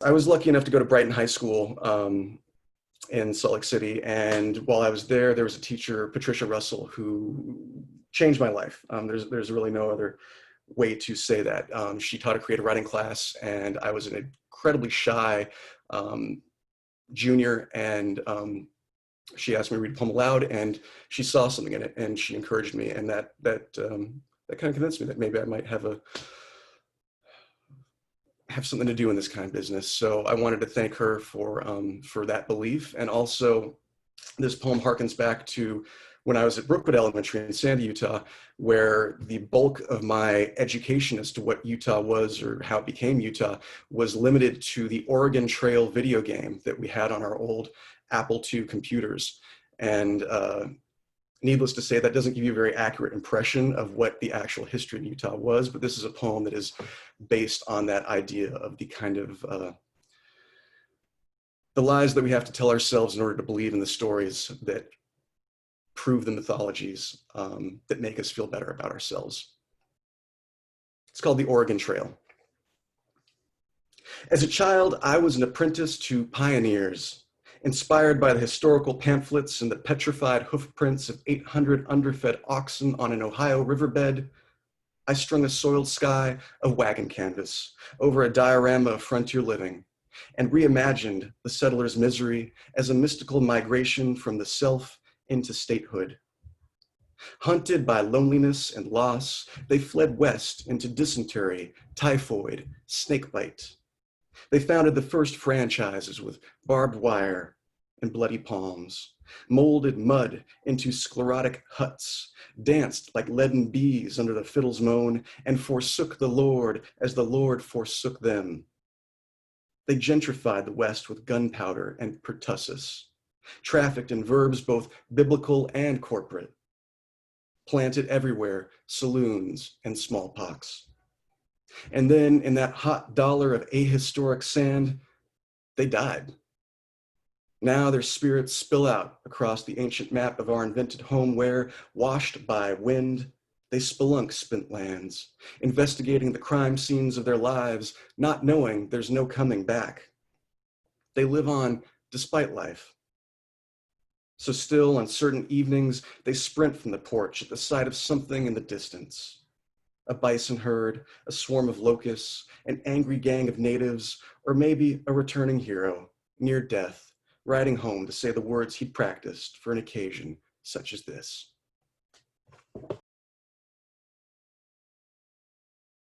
I was lucky enough to go to Brighton High School in Salt Lake City. And while I was there, there was a teacher, Patricia Russell, who changed my life. There's really no other way to say that. She taught a creative writing class, and I was an incredibly shy junior, and she asked me to read a poem aloud, and she saw something in it, and she encouraged me, and that kind of convinced me that maybe I might have something to do in this kind of business. So I wanted to thank her for that belief. And also, this poem harkens back to when I was at Brookwood Elementary in Sandy, Utah, where the bulk of my education as to what Utah was or how it became Utah was limited to the Oregon Trail video game that we had on our old Apple II computers. And needless to say, that doesn't give you a very accurate impression of what the actual history of Utah was, but this is a poem that is based on that idea of the kind of the lies that we have to tell ourselves in order to believe in the stories that prove the mythologies that make us feel better about ourselves. It's called The Oregon Trail. As a child, I was an apprentice to pioneers, inspired by the historical pamphlets and the petrified hoofprints of 800 underfed oxen on an Ohio riverbed. I strung a soiled sky of wagon canvas over a diorama of frontier living and reimagined the settler's misery as a mystical migration from the self into statehood. Hunted by loneliness and loss, they fled west into dysentery, typhoid, snakebite. They founded the first franchises with barbed wire and bloody palms, molded mud into sclerotic huts, danced like leaden bees under the fiddle's moan, and forsook the Lord as the Lord forsook them. They gentrified the West with gunpowder and pertussis, trafficked in verbs both biblical and corporate, planted everywhere saloons and smallpox. And then in that hot dollar of ahistoric sand, they died. Now their spirits spill out across the ancient map of our invented home where, washed by wind, they spelunk spent lands, investigating the crime scenes of their lives, not knowing there's no coming back. They live on despite life. So still, on certain evenings, they sprint from the porch at the sight of something in the distance. A bison herd, a swarm of locusts, an angry gang of natives, or maybe a returning hero, near death, riding home to say the words he'd practiced for an occasion such as this.